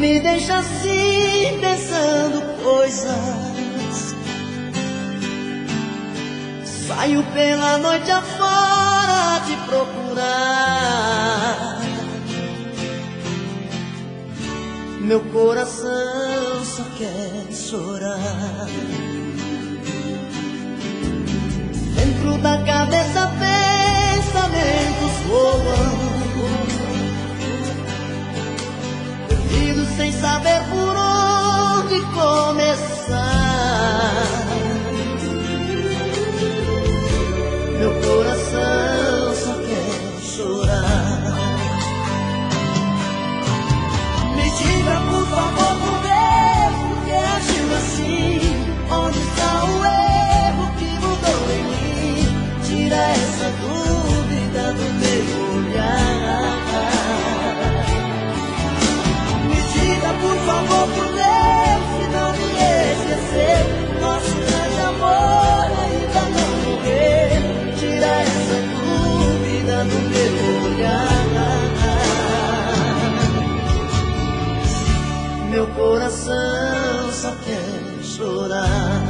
me deixa assim pensando coisas. Saio pela noite afora te procurar. Meu coração só quer chorar. Dentro da cabeça pensamentos voam, perdido sem saber por onde começar. Meu coração só quer chorar. Me diga por favor, por Deus, por que agiu assim? Onde está o erro que mudou em mim? Tira essa dúvida do meu olhar. Me diga por favor, por Deus, se não me esquecer, nosso grande amor ainda não morreu. Tira essa dúvida do meu olhar. Meu coração só quer chorar.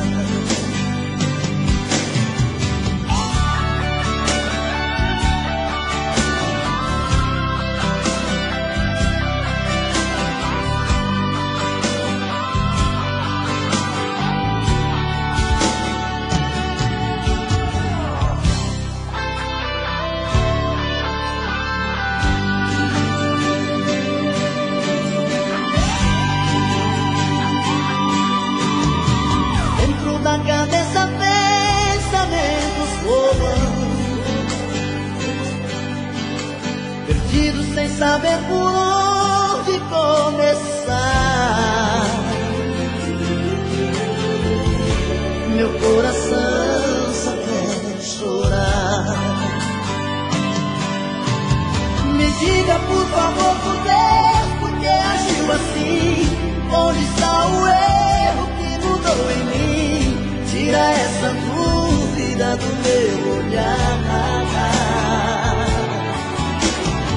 Da cabeça pensamentos voam, perdidos sem saber por onde começar. Meu coração só quer chorar. Me diga por favor, por Deus, por que agiu assim? Onde está o erro que mudou em mim? Tira essa dúvida do meu olhar.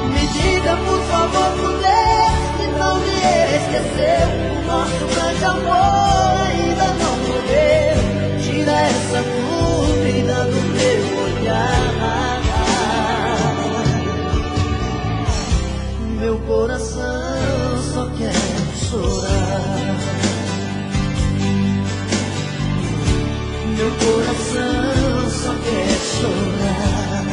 Me diga por favor, por Deus, que não me esqueceu. O nosso grande amor ainda não morreu. Tira essa dúvida do meu olhar. Meu coração só quer chorar. Meu coração só quer chorar.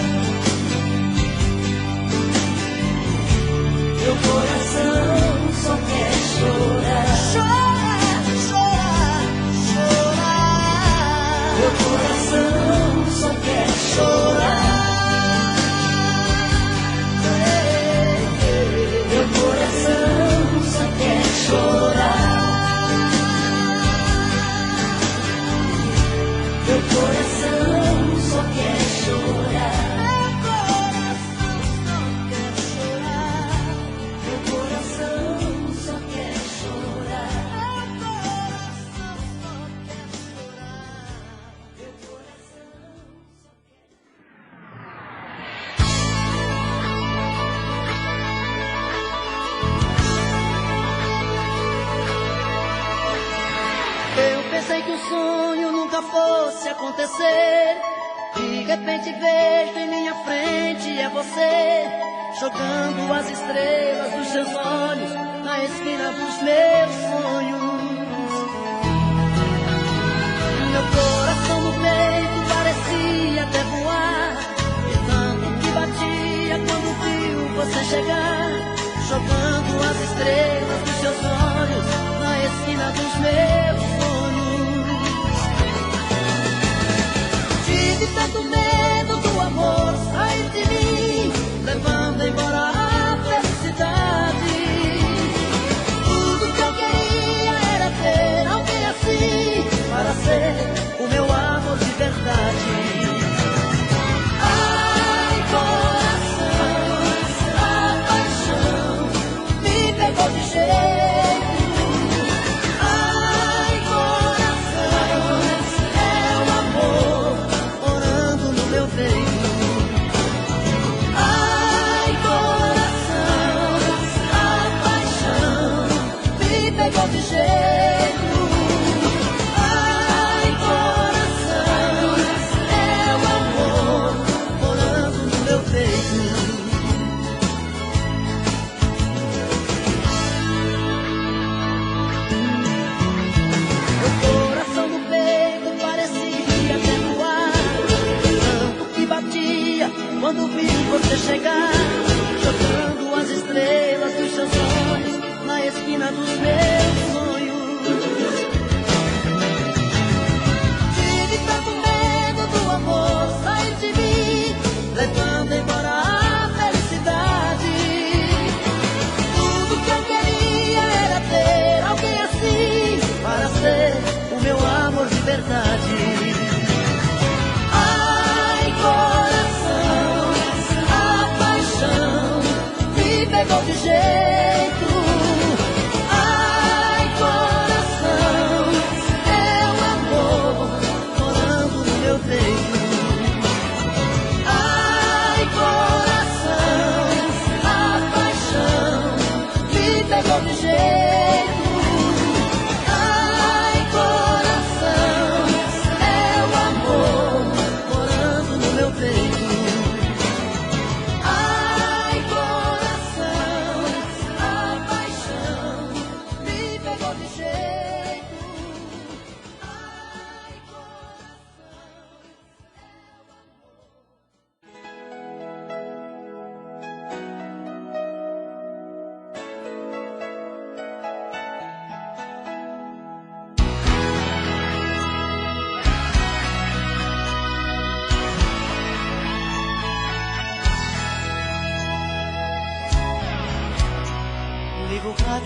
Meu coração só quer chorar. Chorar, chorar, chorar. Meu coração só quer chorar. Meu coração só quer chorar. Meu coração só quer chorar. Meu coração só quer chorar. Meu coração só quer chorar. Eu pensei que o sonho nunca fosse acontecer. De repente vejo em minha frente é você, jogando as estrelas dos seus olhos na esquina dos meus sonhos. Meu coração no peito parecia até voar, de tanto que batia quando viu você chegar, jogando as estrelas dos seus olhos na esquina dos meus sonhos. Tive tanto medo do amor sair de mim, levando embora a felicidade. Tudo que eu queria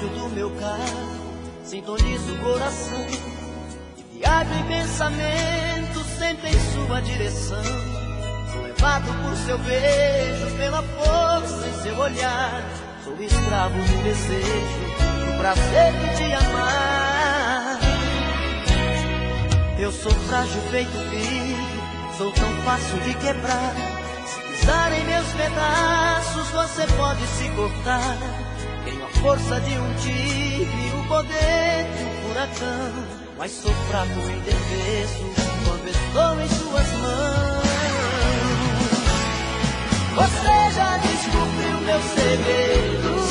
rádio do meu carro, sintonizo o coração e viajo em pensamento sempre em sua direção. Sou levado por seu beijo, pela força em seu olhar. Sou escravo do desejo, do prazer de te amar. Eu sou frágil feito vidro, sou tão fácil de quebrar. Se pisar em meus pedaços, você pode se cortar. Tenho a força de um tigre, o poder de um furacão, mas sou fraco e indefeso quando estou em suas mãos. Você já descobriu meu segredo,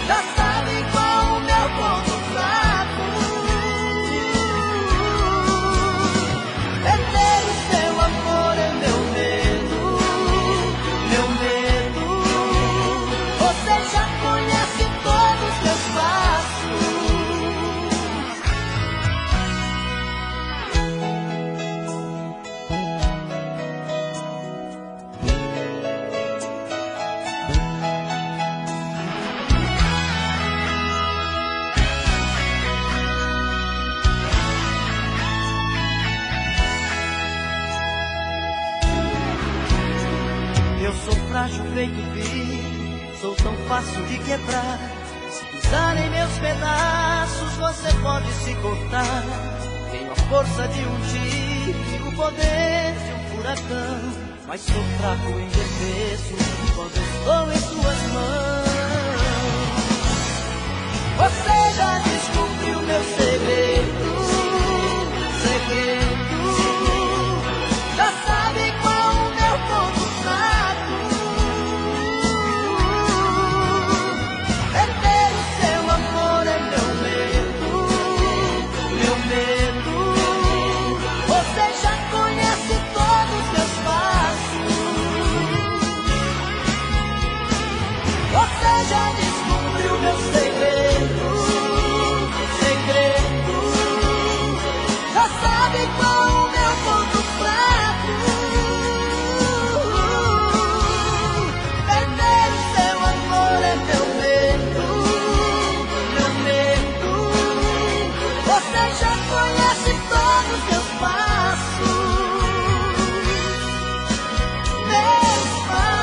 já sabe qual o meu ponto fraco. Perder o seu amor é meu medo, meu medo. Você já conhece todos os meus passos. Eu sou frágil feito vidro, sou tão fácil de quebrar. Se pisar em meus pedaços, você pode se cortar. Tenho a força de um tigre, o poder de um furacão, mas sou fraco e indefeso quando estou em suas mãos. Você já descobriu meu segredo, já sabe qual o meu ponto fraco. Perder o seu amor é meu medo, meu medo. Você já conhece todos os meus passos. Você já descobriu meu segredo, já sabe qual o meu ponto fraco. Perder o seu amor é meu medo, meu medo. Você já conhece todos os meus passos, meus passos.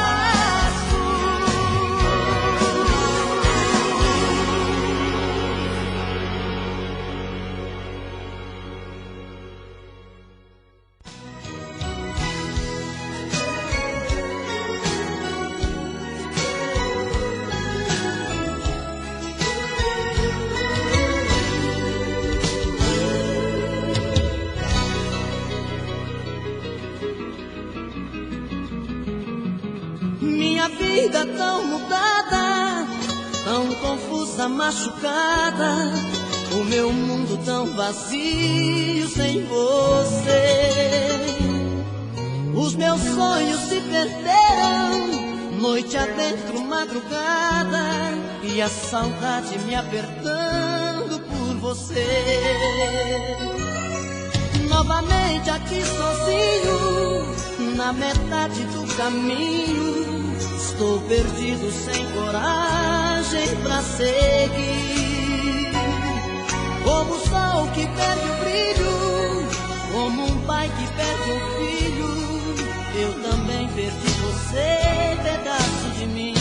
Minha vida tão mudada, tão confusa, machucada, o meu mundo tão vazio sem você. Os meus sonhos se perderam, noite adentro, madrugada, e a saudade me apertando por você. Novamente aqui sozinho, na metade do caminho, estou perdido sem coragem pra seguir. Como o sol que perde o brilho, como um pai que perde um filho, eu também perdi você, pedaço de mim.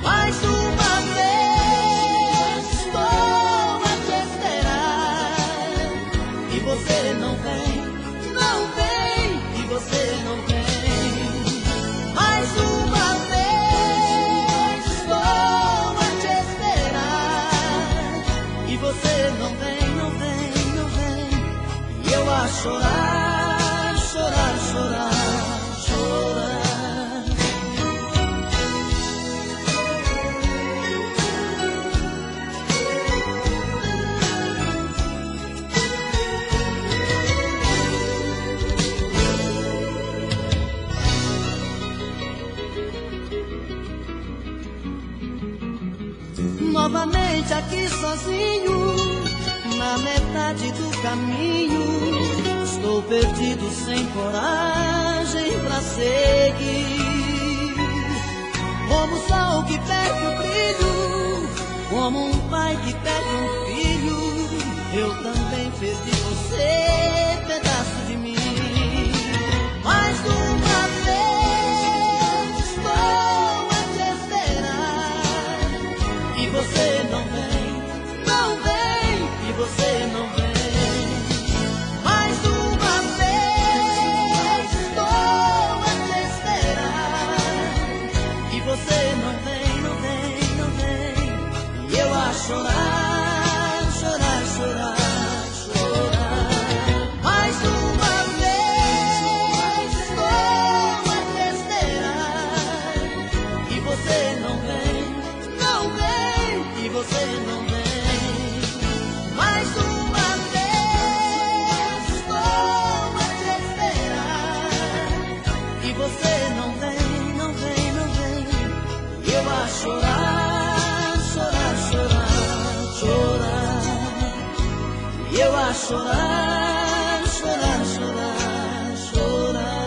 Mais uma vez estou a te esperar, e você não vem, não vem, e você não vem. Mais uma vez estou a te esperar, e você não vem, não vem, não vem. E eu a chorar, chorar, chorar, chorar. Novamente aqui sozinho, na metade do caminho, estou perdido sem coragem pra seguir. como o sol que perde o brilho, como um pai que perde um filho, eu também perdi você, pedaço de mim. Mais uma vez estou a te esperar e você não vem, não vem, e você não vem. Mais uma vez estou a te esperar e você não vem, não vem, não vem. E eu a chorar, chorar, chorar, chorar. Mais uma vez estou a te esperar e você não vem, não vem, e você não vem. Mais uma vez estou a te esperar e você não vem, não vem, não vem. E eu a chorar, chorar, chorar, chorar. E eu a chorar, chorar, chorar, chorar.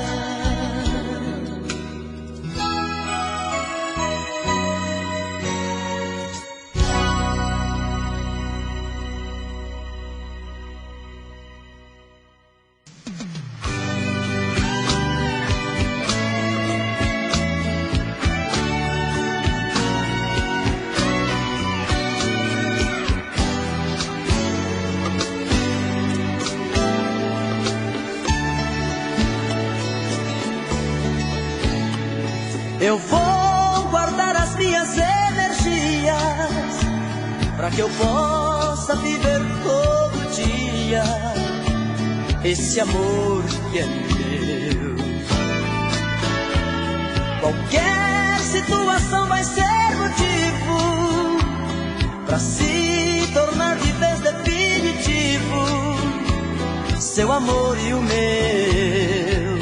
Eu vou guardar as minhas energias para que eu possa viver todo dia esse amor que é meu. Qualquer situação vai ser motivo para se tornar de vez definitivo seu amor e o meu.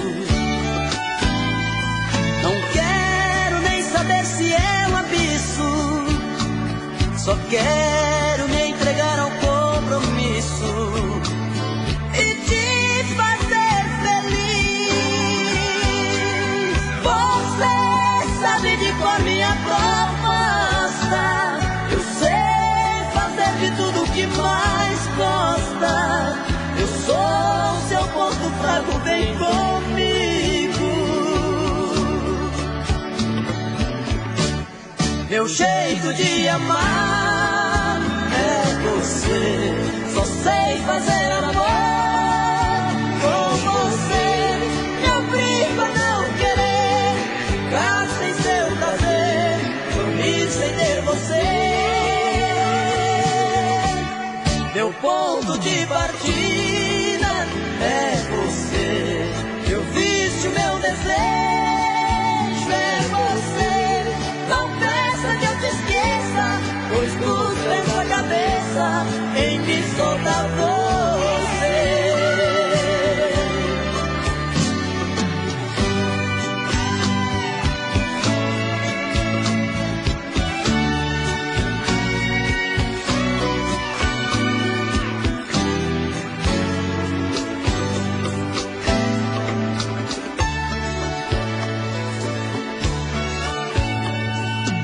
Não quero nem saber se é um abismo, só quero me entregar ao compromisso e te fazer feliz. Você sabe de cor minha proposta, eu sei fazer de tudo que mais gosta. Eu sou seu ponto fraco, vem comigo. Meu jeito de amar é você, só sei fazer amor com você. Me obrigo a não querer ficar sem seu prazer, dormir sem ter você. Meu ponto de partida é você, meu vício, meu desejo é você. Não peça que eu te esqueça, pois tudo vem sua cabeça em me soltar você.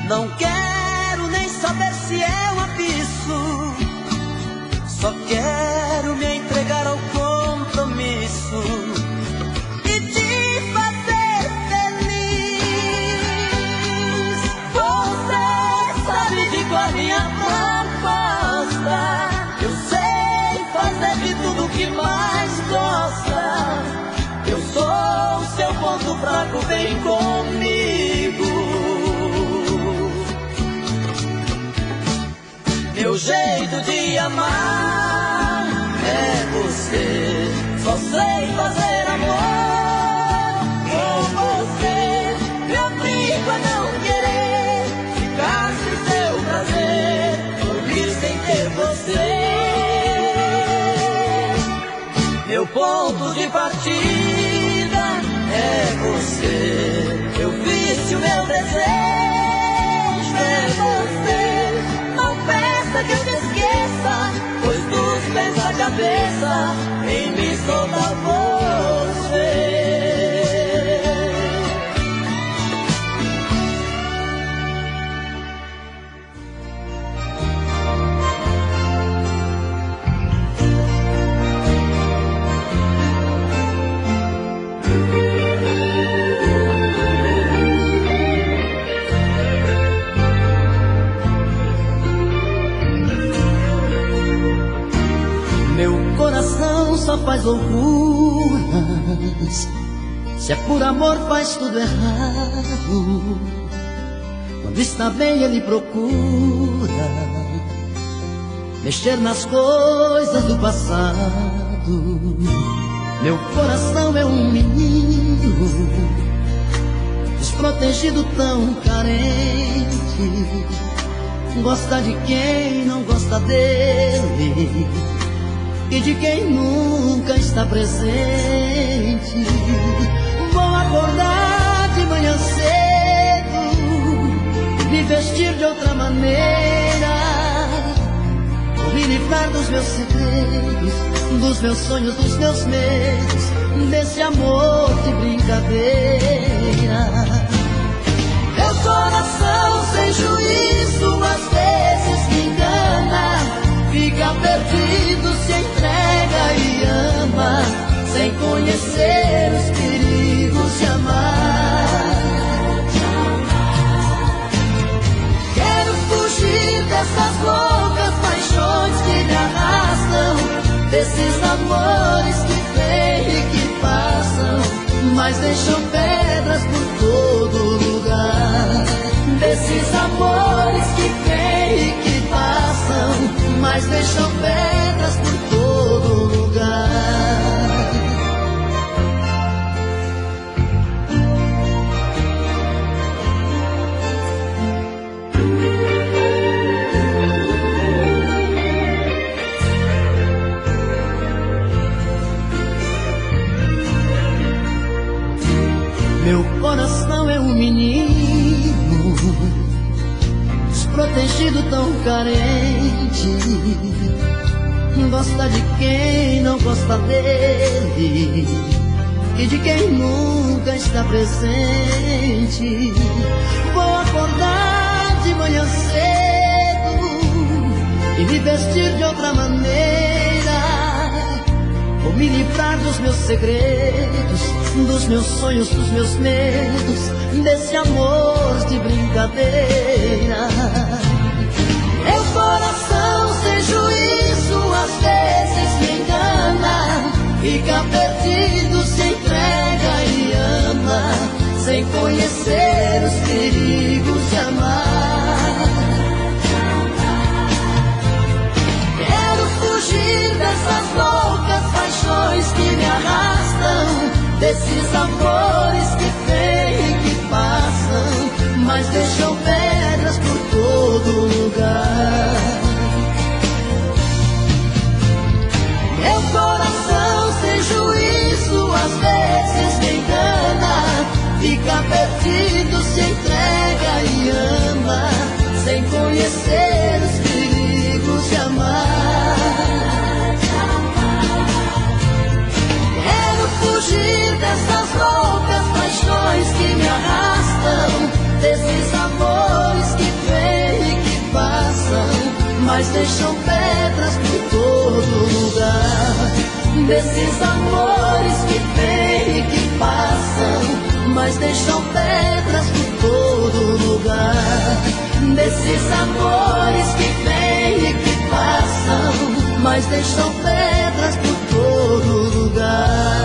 Não quero nem saber se é um abismo, só quero me entregar ao compromisso e te fazer feliz. Você sabe de qual minha proposta, eu sei fazer de tudo que mais gosta. Eu sou seu ponto fraco, vem comigo. Meu jeito de amar é você, só sei fazer amor com você. Me obrigo a não querer ficar sem seu prazer, dormir sem ter você. Meu ponto de partida é você, meu vício, meu desejo é você. Não peça que eu te esqueça, pois tudo vem na cabeça em me soltar você. só faz loucuras. Se é por amor faz tudo errado. Quando está bem ele procura mexer nas coisas do passado. Meu coração é um menino desprotegido, tão carente. Gosta de quem não gosta dele e de quem nunca está presente. Vou acordar de manhã cedo, me vestir de outra maneira, vou me livrar dos meus segredos, dos meus sonhos, dos meus medos, desse amor de brincadeira. Meu coração sem juízo às vezes me engana, fica perdido, se entrega e ama, sem conhecer os perigos de amar. Quero fugir dessas loucas paixões que me arrastam, desses amores que vêm e que passam, mas deixam pedras por todo lugar. Desses amores que vêm e que passam, mas deixam pedras por todo lugar. Meu coração é um menino desprotegido, tão carente. Gosta de quem não gosta dele e de quem nunca está presente. Vou acordar de manhã cedo e me vestir de outra maneira, vou me livrar dos meus segredos, dos meus sonhos, dos meus medos, desse amor de brincadeira. Meu coração sem juízo às vezes me engana, fica perdido, se entrega e ama, sem conhecer os perigos de amar. Quero fugir dessas loucas paixões que me arrastam, desses amores que vêm e que passam, mas deixam pedras por todo lugar. Meu coração sem juízo às vezes me engana, fica perdido, se entrega e ama, sem conhecer os perigos de amar. Quero fugir dessas loucas paixões que me arrastam, desses amores que vêm e que passam, mas deixam pedras por todo lugar. Desses amores que vêm e que passam, mas deixam pedras por todo lugar. Desses amores que vêm e que passam, mas deixam pedras por todo lugar.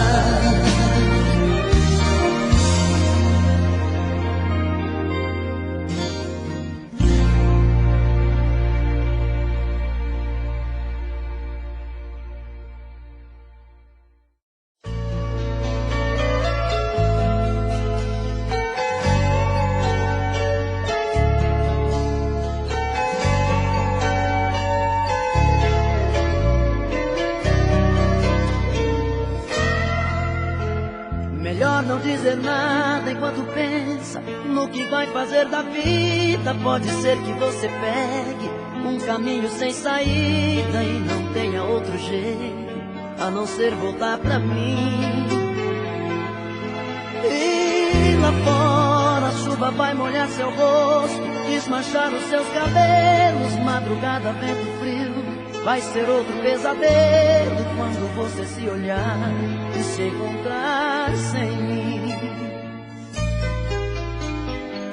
Melhor não dizer nada enquanto pensa no que vai fazer da vida. Pode ser que você pegue um caminho sem saída e não tenha outro jeito a não ser voltar pra mim. E lá fora a chuva vai molhar seu rosto, desmanchar os seus cabelos. Madrugada, vento frio, vai ser outro pesadelo quando você se olhar e se encontrar sem mim.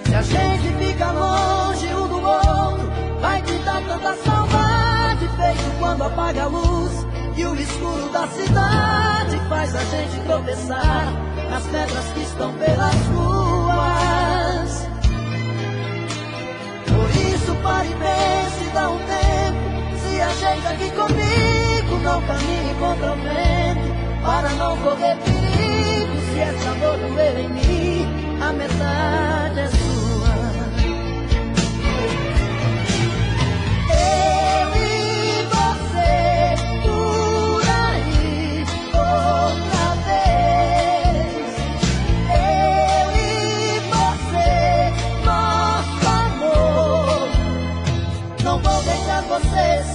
Se a gente fica longe um do outro, vai te dar tanta saudade, feito quando apaga a luz E o escuro da cidade faz a gente tropeçar nas pedras que estão pelas ruas. Por isso pare e pense, dá um tempo, se ajeita aqui comigo, não caminhe contra o vento, para não correr perigo. Se essa dor doer em mim, a metade é sua.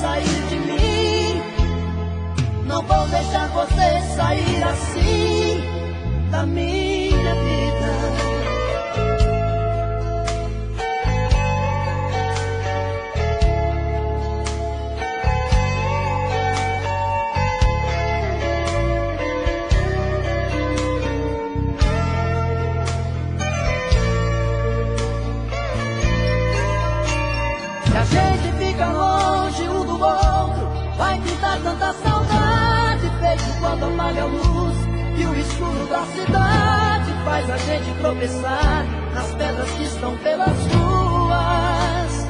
Sair de mim, não vou deixar você sair assim da minha vida. Se a gente fica longe um do outro, vai te dar tanta saudade, feito quando apaga a luz e o escuro da cidade faz a gente tropeçar nas pedras que estão pelas ruas.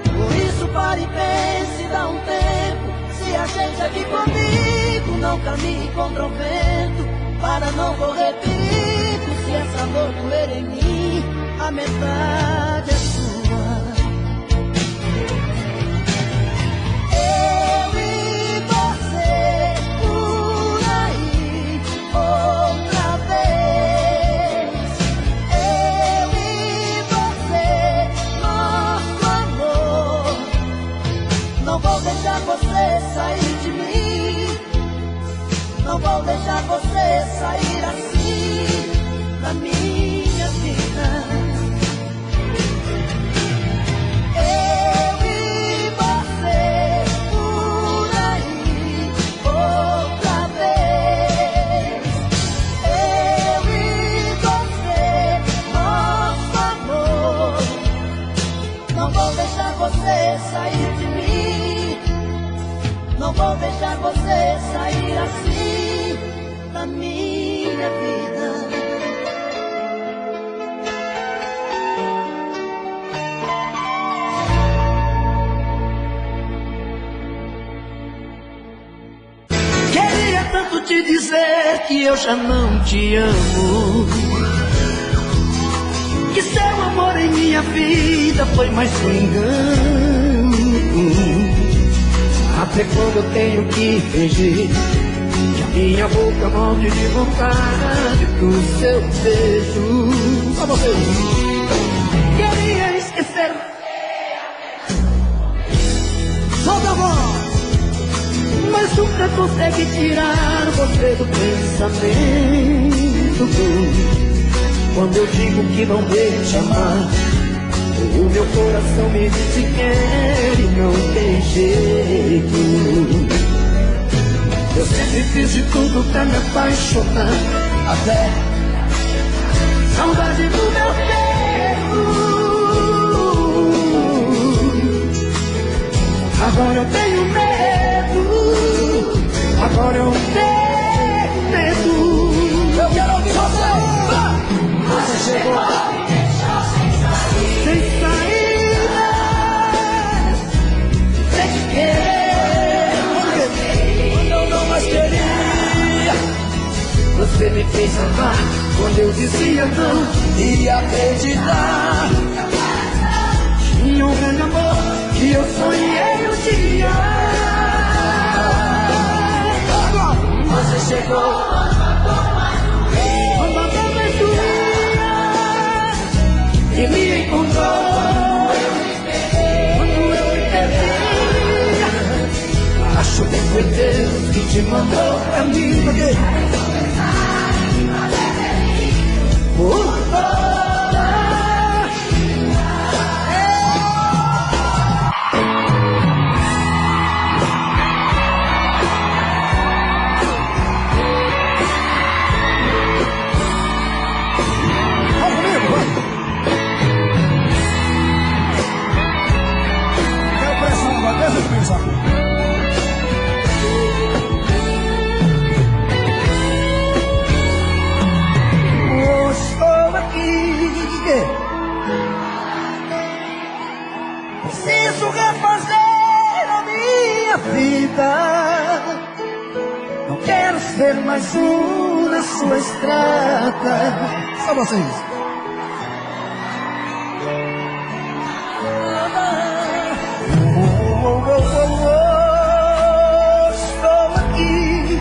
Por isso pare e pense, dá um tempo, se ajeite aqui comigo, não caminhe contra o vento, para não correr perigo. Se essa dor doer em mim, a metade é sua. Sair de mim, não vou deixar você sair assim da minha vida. Eu e você por aí outra vez. Eu e você, nosso amor. Não vou deixar você sair de mim. Não vou deixar você sair assim da minha vida. Queria tanto te dizer que eu já não te amo, que seu amor em minha vida foi mais um engano. Até quando eu tenho que fingir que a minha boca morre de vontade pro seu beijo. Só você. Queria esquecer. Solta a voz. Mas nunca consegue tirar você do pensamento. Quando eu digo que não deixa amar, o meu coração me diz que quer e não tem jeito. Eu sempre fiz de tudo pra me apaixonar, até saudade do meu tempo. Agora eu tenho medo, agora eu tenho medo. Eu quero ouvir você. Você chegou sem saída, sem te querer, quando eu não mais queria. Você me fez amar quando eu dizia não, iria acreditar. Tinha um grande amor que eu sonhei um dia. Você chegou e me encontrou quando eu me perdi. Acho que foi Deus que te mandou pra mim. preciso refazer a minha vida. Não quero ser mais um na sua estrada. Só vocês. Estou aqui,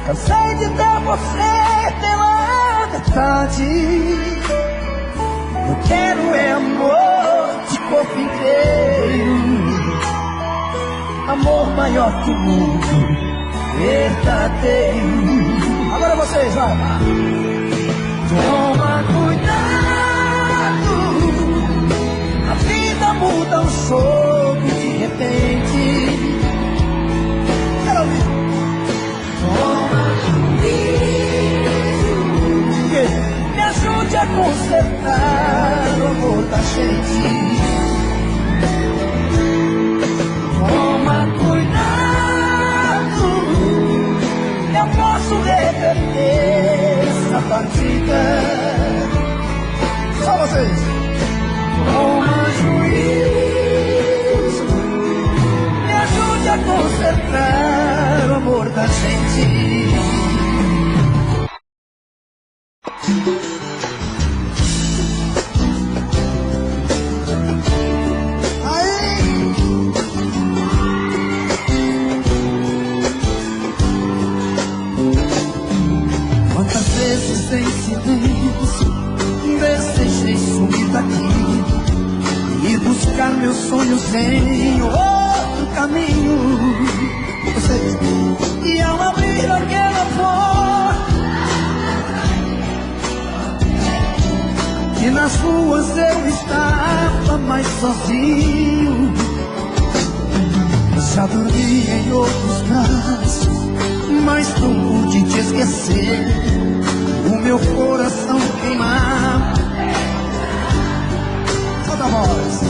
cansei de ter você pela metade. Eu quero é amor de corpo inteiro, amor maior que o mundo, verdadeiro. Agora vocês, vai. Toma cuidado, a vida muda um soco de repente. Quero ouvir. Toma cuidado, me ajude a consertar o amor da gente. Toma cuidado, eu posso reverter essa partida. Só vocês. Toma juízo, me ajude a consertar o amor da gente. Quantas vezes em silêncio desejei sumir daqui e buscar meus sonhos em outro caminho. Vocês, e ao abrir aquela porta, e nas ruas eu estava mais sozinho. Eu já dormi em outros braços, mas não pude te esquecer. O meu coração queimava. Solta a voz.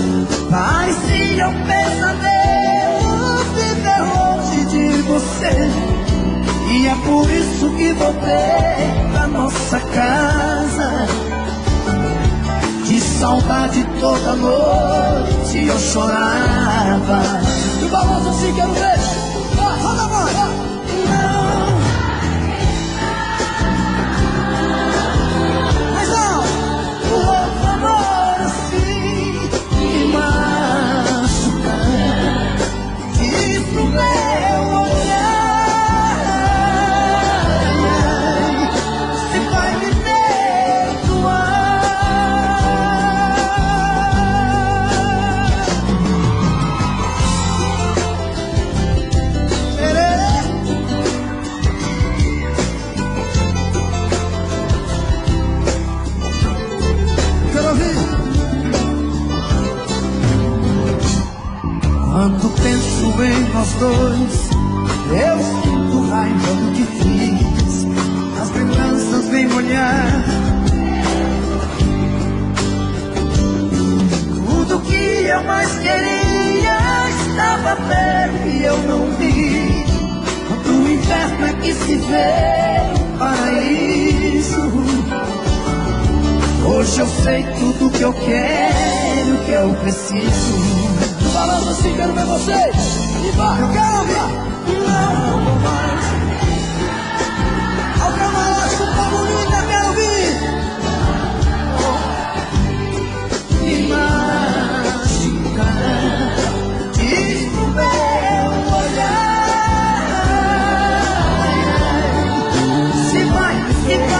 Parecia um pesadelo viver longe de você, e é por isso que voltei pra nossa casa. De saudade toda noite eu chorava. E o balanço assim, quero ver. Solta a voz. Não. Mas não. O outro amor assim me machuca. Diz pro meu olhar se vai me perdoar. Quando penso em nós dois, eu sinto raiva do que fiz. As lembranças vêm molhar tudo que eu mais queria. Estava perto e eu não vi. Quando o inferno é que se vê o paraíso. Hoje eu sei tudo que eu quero, que eu preciso. Falando assim, quero ver vocês. E vai, eu quero ouvir. Não vou mais. Ao camarote do Pablo Linda, quero ouvir. Me machuca, diz pro meu olhar se vai me perdoar.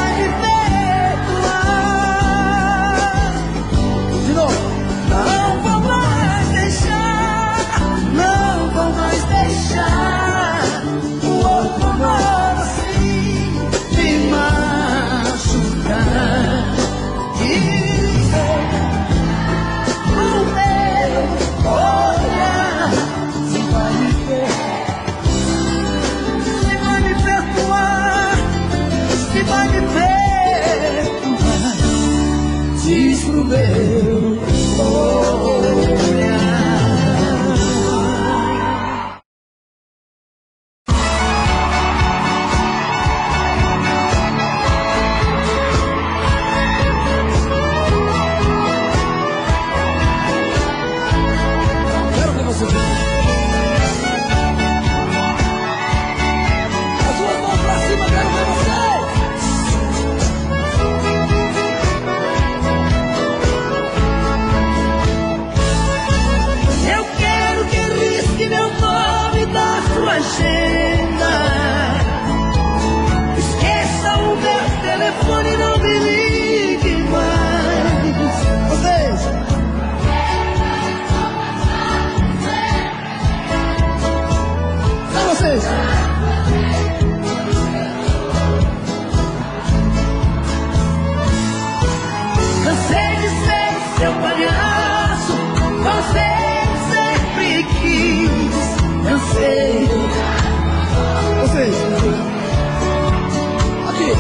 De novo. Não vou mais deixar, não vou mais deixar o vocês aqui. As duas mãos pra cima, quero ver vocês. Eu quero que risque meu nome da sua agenda. Esqueça o meu telefone, não me ligue mais. Vocês. Vocês. Cansei de ser seu palhaço, você sempre quis. Cansei. Vocês. Aqui.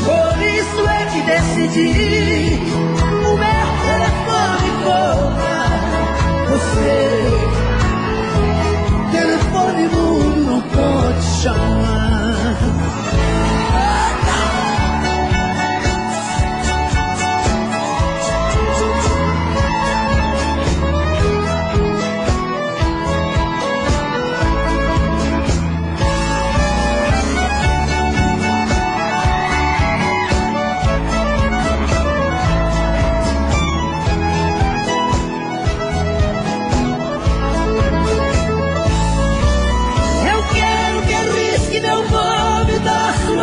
Por isso é que decidi o meu telefone cobrar você. Telefone mudo não pode chamar.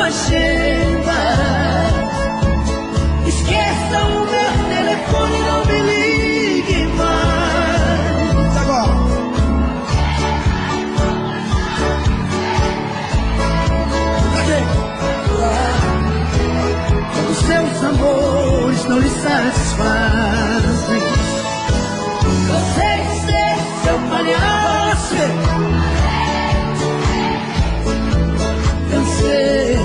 Agenda. Esqueça o meu telefone, não me ligue mais. Agora. Aqui. Quando seus amores não lhe satisfazem, cansei de ser seu palhaço. Cansei.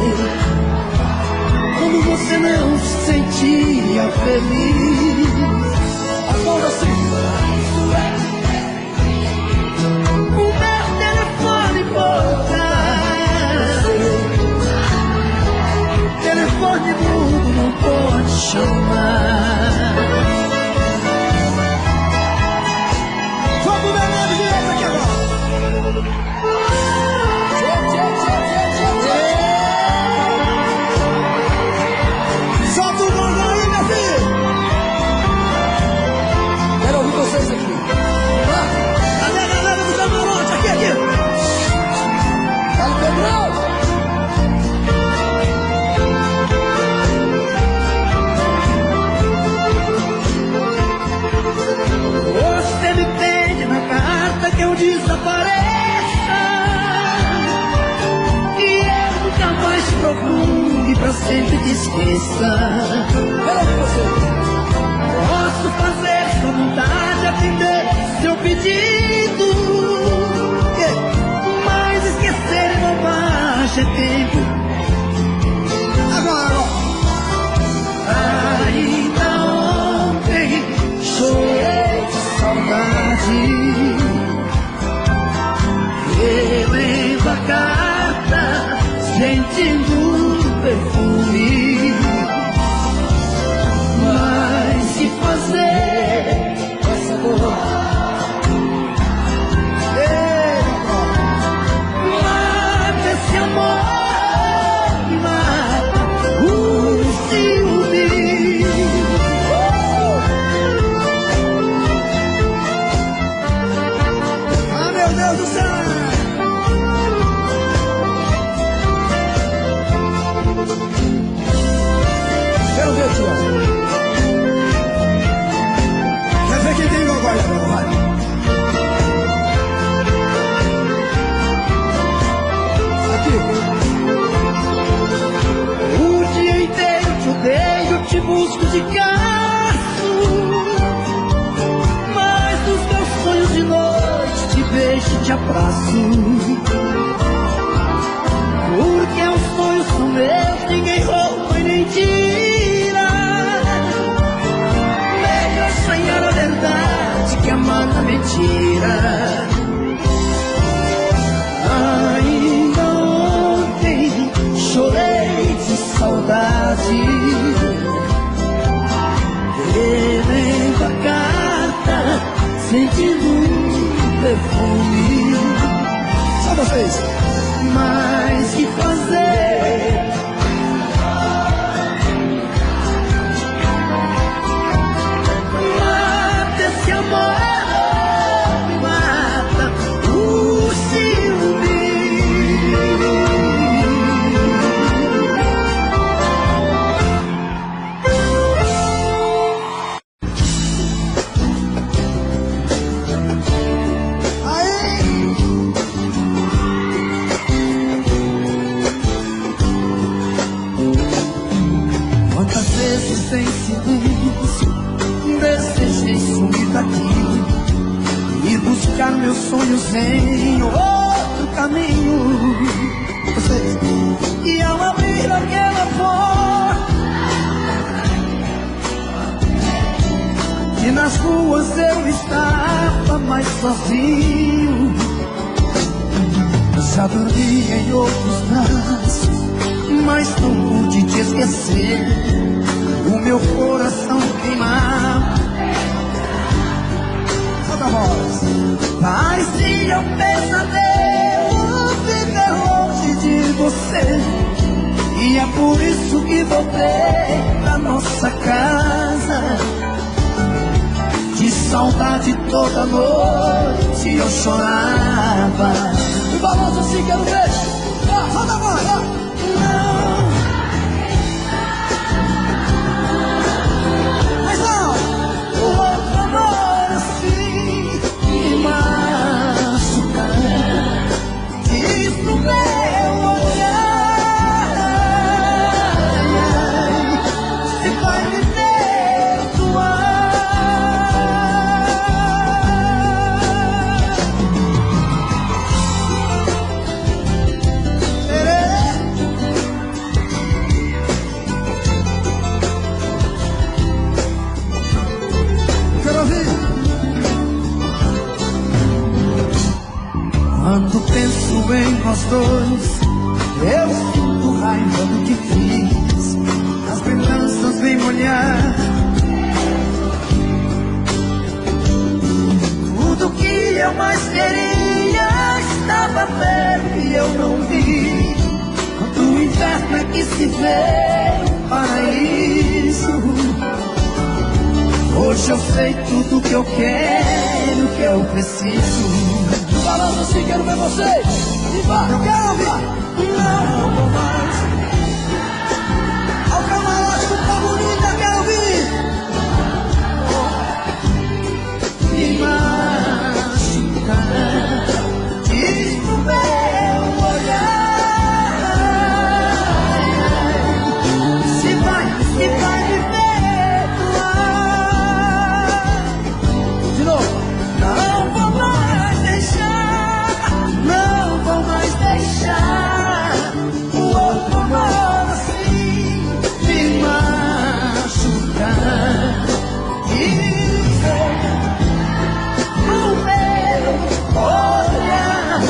Quando você não se sentia feliz. Agora sim. O meu telefone portar. Telefone mudo não pode chamar. Vamos ver nada direito aqui agora. Solta o gongão aí, meu filho. Quero ouvir vocês aqui. Cadê a galera do camarote? Aqui, aqui. Tá no Pedrão? Você me pede na carta que eu desapareça, que eu nunca mais te procure, pra sempre te esqueça. Quero ouvir vocês. Posso fazer sua vontade, atender seu pedido, mas esquecer é bobagem, é tempo. Agora. Ainda ontem chorei de saudade, relendo a carta, sentindo o perfume. Mas se fazer essa dor, mata esse amor que mata o ciúme. Ah, meu Deus do céu. Quero ver aqui, ó. Quer ver quem tem gogó aí, agora, vai. Aqui. O dia inteiro te odeio, te busco de caso, mas nos meus sonhos de noite te beijo e te abraço. Porque os sonhos são meus, ninguém rouba e nem tira. Melhor sonhar a verdade que amar a mentira. Ainda ontem chorei de saudade, relendo a carta, sentindo perfume. Só vocês. Mas que fazer? Mata esse amor, mata o ciúme. Quantas vezes em silêncio desejei sumir daqui e buscar meus sonhos em outro caminho. Vocês. E ao abrir aquela porta e nas ruas eu estava mais sozinho. Já dormi em outros braços, mas não pude te esquecer. O meu coração queimava. Solta a voz. Parecia um pesadelo viver longe de você. E é por isso que voltei pra nossa casa. De saudade toda noite eu chorava. O balanço assim, quero ver. Solta a voz. Não. Mais não. O outro amor assim me machuca. Diz pro meu olhar se vai me perdoar. Quero ouvir. Quando penso em nós dois, eu sinto raiva do que fiz. As lembranças vêm molhar tudo que eu mais queria estava perto e eu não vi. Quando o inverno é que se vê um paraíso. Hoje eu sei tudo que eu quero, que eu preciso. Balanço assim, quero ver vocês. E vai, eu quero ouvir. Não vou mais Ao camarote do Tá Bonita, quero ouvir. me machucar. Diz pro meu olhar se vai me perdoar. De novo. Não vou mais deixar, não vou mais deixar o outro amor assim me machucar. E o meu olhar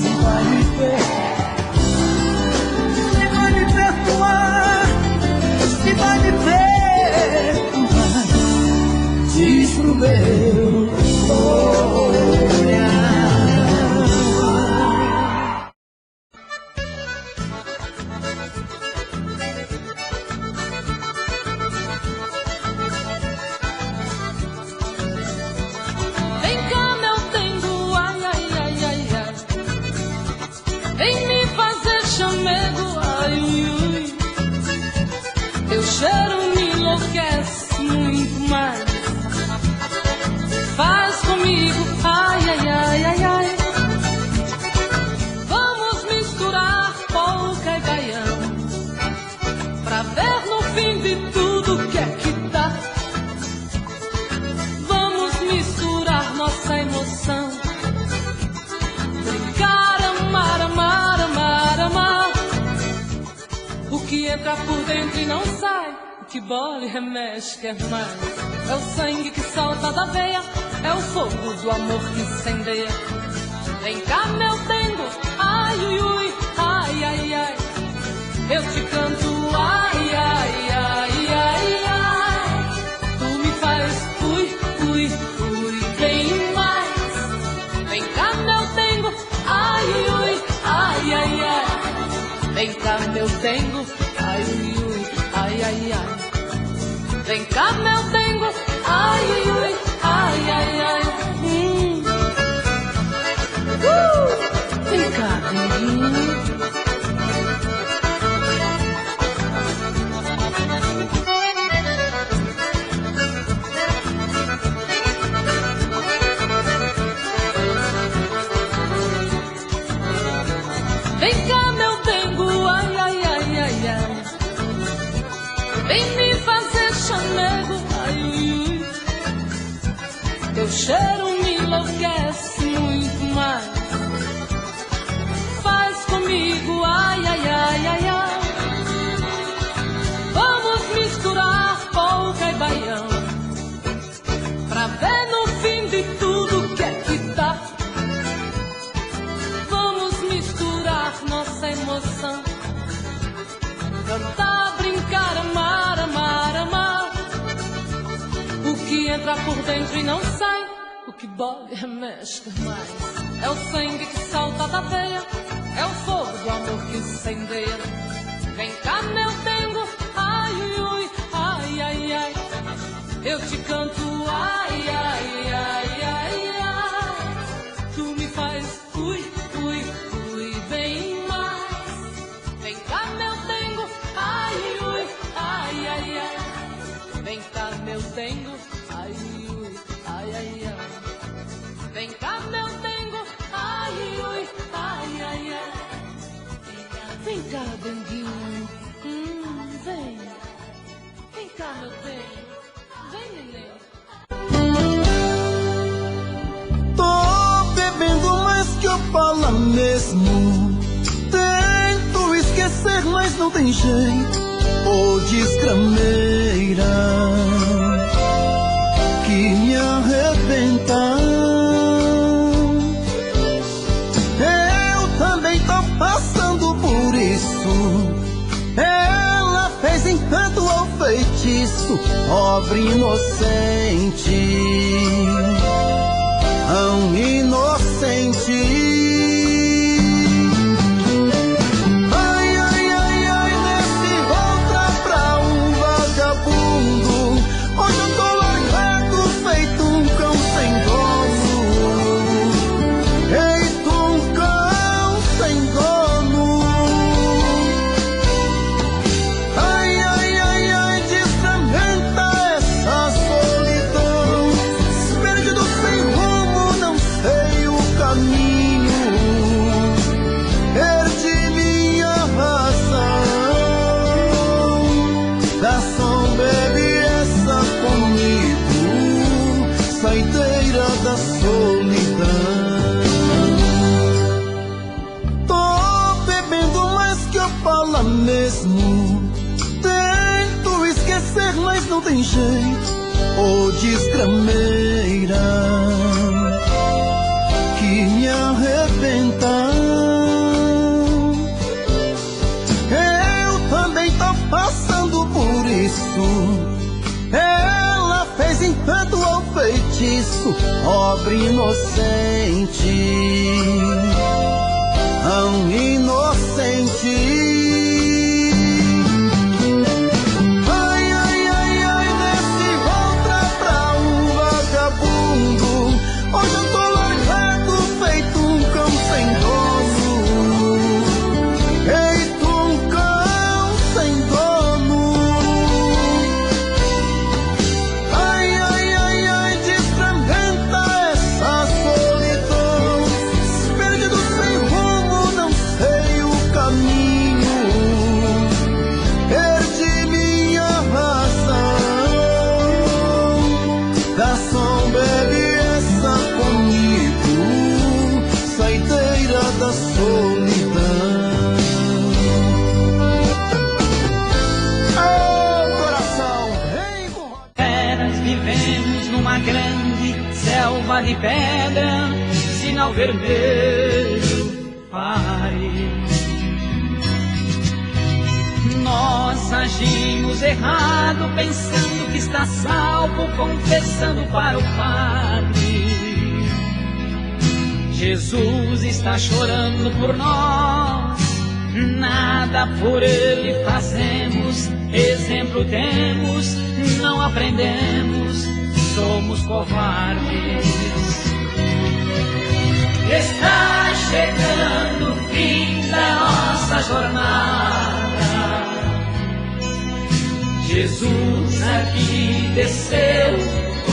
se vai me perdoar, se vai me perdoar. Diz pro meu olhar. Vem cá, meu dengo, ai, ai, ai, ai, ai. Vem me fazer chamego, ai, ui, ui. Teu cheiro me enlouquece muito mais. Faz comigo, ai, ai, ai, ai, ai. Vamos misturar polca e baião pra ver no fim de tudo que é que dá. Vamos misturar nossa emoção, brincar, amar, amar, amar, amar. O que entra por dentro e não sai, o que bola e remexe quer mais. É o sangue que solta da veia, é o fogo do amor que incendeia. Vem cá, meu dengo, ai, ui, ui, ai, ai, ai. Eu te canto, ai, ai, ai, ai, ai. Tu me faz, ui, ui, ui, bem mais. dengo, ai, ui, ui, ai, ai, ai. Vem cá, meu dengo, ai, ui, ui, ai, ai, ai. Vem cá, denguinho. Vem cá, meu dengo, ai, ai, ai, ai, ai. Vem me fazer chamego, ai, ui, ui. Teu cheiro me enlouquece muito mais. Faz comigo, ai, ai, ai, ai, ai. Vamos misturar polca e baião, pra ver no fim de tudo que é que dá. Vamos misturar nossa emoção, cantar, brincar, amar, amar, amar. O que entra por dentro e não sai, o que bola e remexe mais. É o sangue que salta da veia, é o fogo do amor que incendeia. Vem cá, meu dengo, ai, ui, ui, ai, ai, ai. Eu te canto, ai, ai, ai, ai, ai. Tu me faz, ui, ui, ui, bem mais. Vem cá, meu dengo, ai, ui, ai, ai, ai. Vem cá, meu dengo, ai, ui, ai, ai, ai. Vem cá, meu dengo, ai, ui, ai, ai, ai. Vem cá, denguinho, vem. Vem cá, meu dengo, vem, neném. Tô bebendo mais que Opala mesmo. Tento esquecer, mas não tem jeito. Ô desgrameira que me arrebenta. Eu também tô passando por isso. Ela fez encanto ao feitiço, pobre inocente, tão inocente. Ai, ai, ai, ai, nesse volta pra um vagabundo. Hoje eu tô largado, feito um cão sem dono. Feito um cão sem dono. Ai, ai, ai, ai, desfragmenta essa solidão. Perdido sem rumo, não sei o caminho. Perdi minha razão. Garçom, bebe essa comigo, saideira da solidão. Tô bebendo mais que Opala mesmo. Tento esquecer, mas não tem jeito. Ô desgrameira que me arrebenta. Eu também tô passando por isso. Ela fez encanto ao feitiço, pobre inocente, tão inocente. Ai, ai, ai, ai, nesse volta pra um vagabundo. Hoje eu tô largado, feito um cão sem dono. Feito um cão sem dono. Ai, ai, ai, ai, desfragmenta essa solidão. Perdido sem rumo, não sei o caminho. Perdi minha razão. Garçom, bebe essa comigo, saideira da solidão. Ô coração, vem com Eras vivemos numa grande selva de pedra, sinal vermelho, pare. Nós agimos errado, pensando que está salvo, confessando para o Padre. Jesus está chorando por nós, nada por ele fazemos, exemplo temos, não aprendemos, somos covardes. Está chegando o fim da nossa jornada. Jesus aqui desceu,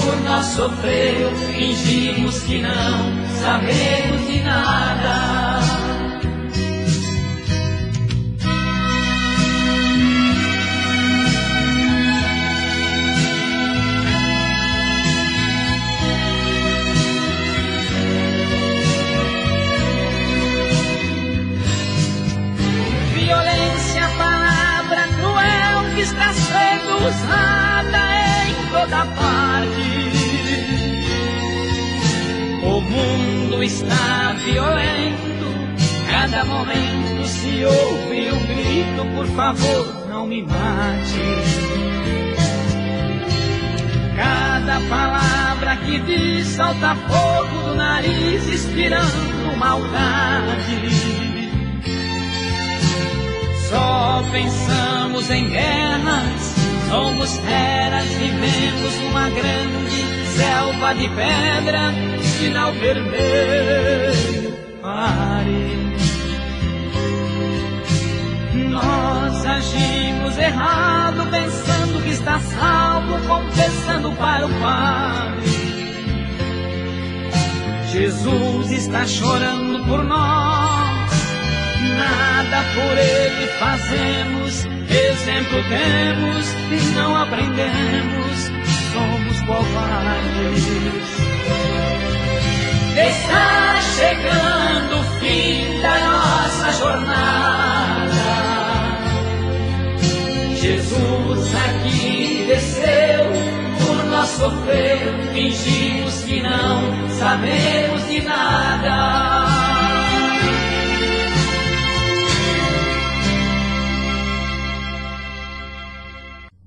por nós sofreu, fingimos que não sabemos de nada. Violência, palavra cruel que está sendo usada em toda parte. O mundo está violento, cada momento se ouve um grito: por favor, não me mate. Cada palavra que diz salta fogo do nariz, inspirando maldade. Só pensamos em guerras, somos feras, vivemos numa grande selva de pedra, sinal vermelho, pare. Nós agimos errado, pensando que está salvo, confessando para o Pai. Jesus está chorando por nós, nada por ele fazemos, exemplo temos e não aprendemos, somos covardes. Está chegando o fim da nossa jornada. Jesus aqui desceu, por nós sofreu, fingimos que não sabemos de nada.